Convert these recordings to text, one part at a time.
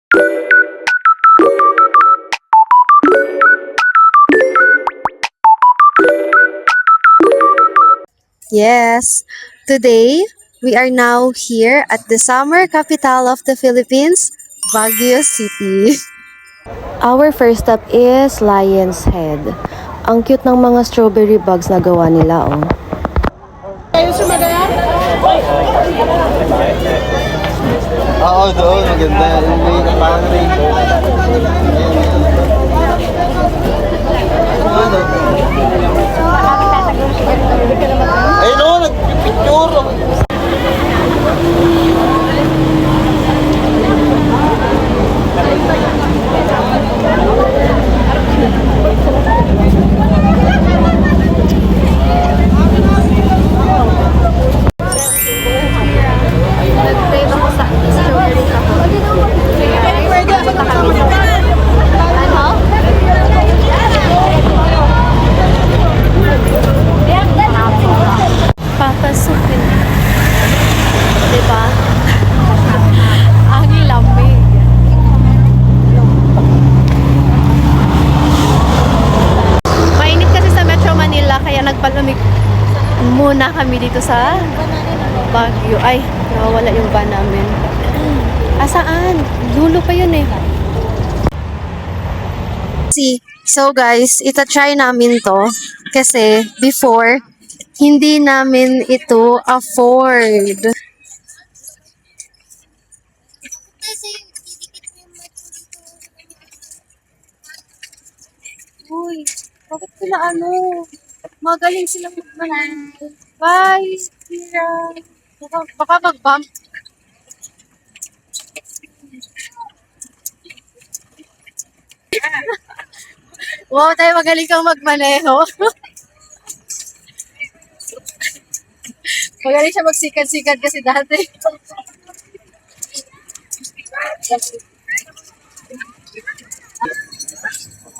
Yes, today we are now here at the summer capital of the Philippines, Baguio City. Our first stop is Lion's Head. Ang cute ng mga strawberry bags na gawa nila, oh. Oo, doon. Maganda. May parang rainbow. Ayun o, nagpipicture. Nag-crave ako sa strawberry kahapon. Punta kami. Ano? Papasukin. Diba? Ang lamig. Mainit kasi sa Metro Manila, kaya nagpalamig muna kami dito sa Baguio. Ay, nawawala yung van namin. Saan? Dulo pa yun eh. So guys, ita-try namin to kasi before hindi namin ito afford. Uy, bakit sila magaling silang magmanay. Bye, Kira. Baka mag-bump. Wow, tayo magaling kang magmaneho. Magaling siya magsikat-sikat kasi dati.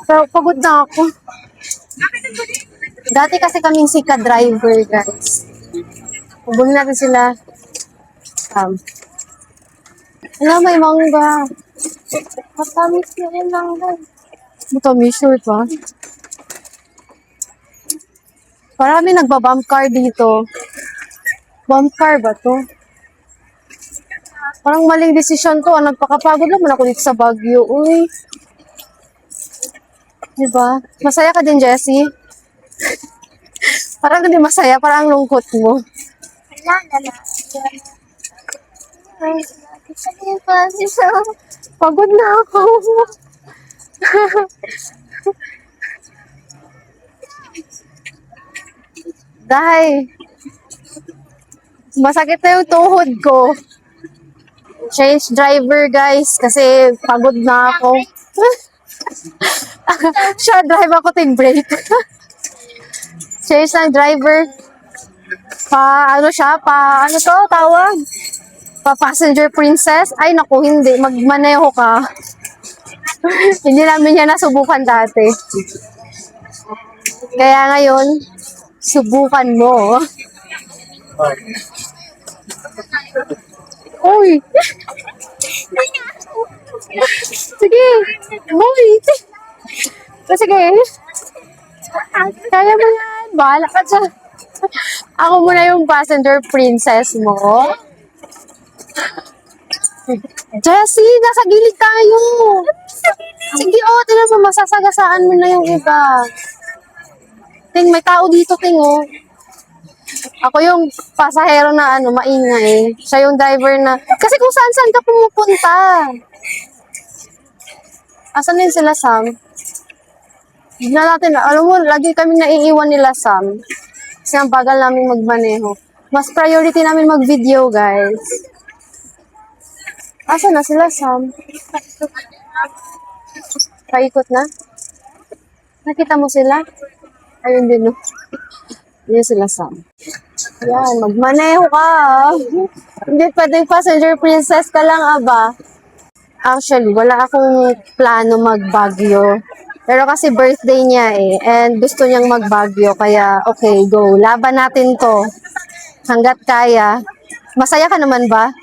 Pero pagod na ako. Dati kasi kaming sikat driver, guys. Hubungin natin sila. May mangga. Matamis na rin mangga. Matamis, sure pa. Parami nagbabump car dito. Bump car ba to? Parang maling desisyon to. Nagpakapagod naman ako dito sa Baguio. Uy. Diba? Masaya ka din, Jessie? Parang hindi masaya. Parang lungkot mo. Pagod na ako. Dahil masakit na yung tuhod ko. Change driver, guys, kasi pagod na ako. Siya, drive ako ting brake. Change ng driver. Ano to, tawag? Passenger princess? Ay, naku, hindi. Magmaneho ka. Hindi namin yan nasubukan dati. Kaya ngayon, subukan mo. Uy! Sige! Uy! Sige! Kaya mo yan. Bahala ka dyan. Ako muna yung passenger princess mo. Jessie, nasa gilid tayo. Sige, tinan mo, masasagasaan mo na yung iba. Ting, may tao dito, Ting, oh. Ako yung pasahero na maingay. Siya yung driver na... Kasi kung saan-saan ka pumupunta. Asan din sila, Sam? Tignan natin. Alam mo, lagi kami naiiwan nila, Sam. Kasi ang bagal namin magmaneho. Mas priority namin mag-video, guys. Asan na sila, Sam? Paikot na? Nakita mo sila? Ayun din, no? Yan sila, Sam. Yan, magmaneho ka. Hindi pwedeng passenger princess ka lang, aba. Actually, wala akong plano mag-Baguio. Pero kasi birthday niya eh. And gusto niyang mag-Baguio. Kaya, okay, go. Laban natin to. Hanggat kaya. Masaya ka naman ba?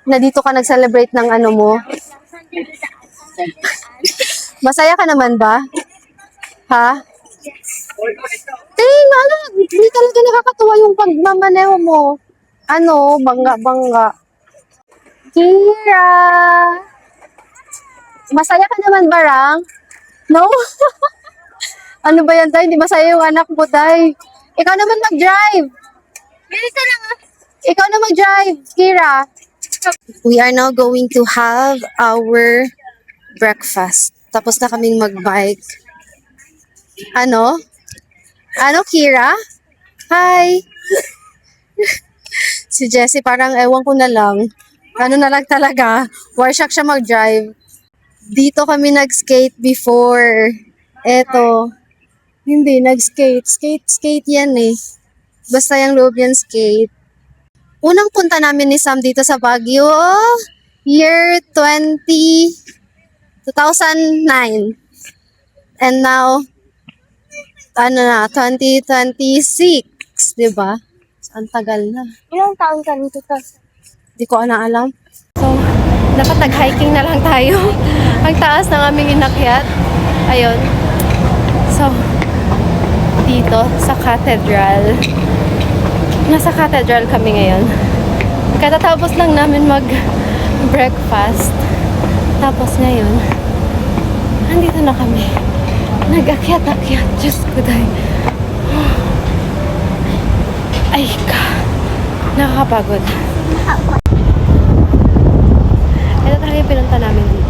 Na dito ka nag-celebrate ng mo? Masaya ka naman ba? Ha? Ano, hindi talaga nakakatuwa yung pagmamaneho mo. Ano, bangga-bangga. Kira! Masaya ka naman ba, Rang? No? Ano ba yan, Day? Hindi masaya yung anak mo, Day. Ikaw naman mag-drive. Ikaw na mag-drive, Kira. We are now going to have our breakfast. Tapos na kaming mag-bike. Ano? Ano, Kira? Hi! Si Jessie parang ewan ko na lang. Ano na lang talaga. Warshak siya mag-drive. Dito kami nag-skate before. Eto. Hindi, nag-skate. Skate yan eh. Basta yung loob yan skate. Unang punta namin ni Sam dito sa Baguio, year 2009. And now, 2026, di ba? Ang tagal na. Ilang taon ka nito ka? Di ko na alam. So, dapat nag-hiking na lang tayo. Ang taas ng aming inakyat. Ayun. So, dito sa cathedral. Nasa cathedral kami ngayon. Katatapos lang namin mag-breakfast. Tapos ngayon, andito na kami. Nag-akyat-akyat. Diyos ko dahil. Ay ka. Nakakapagod. Ito talaga yung pinunta namin dito.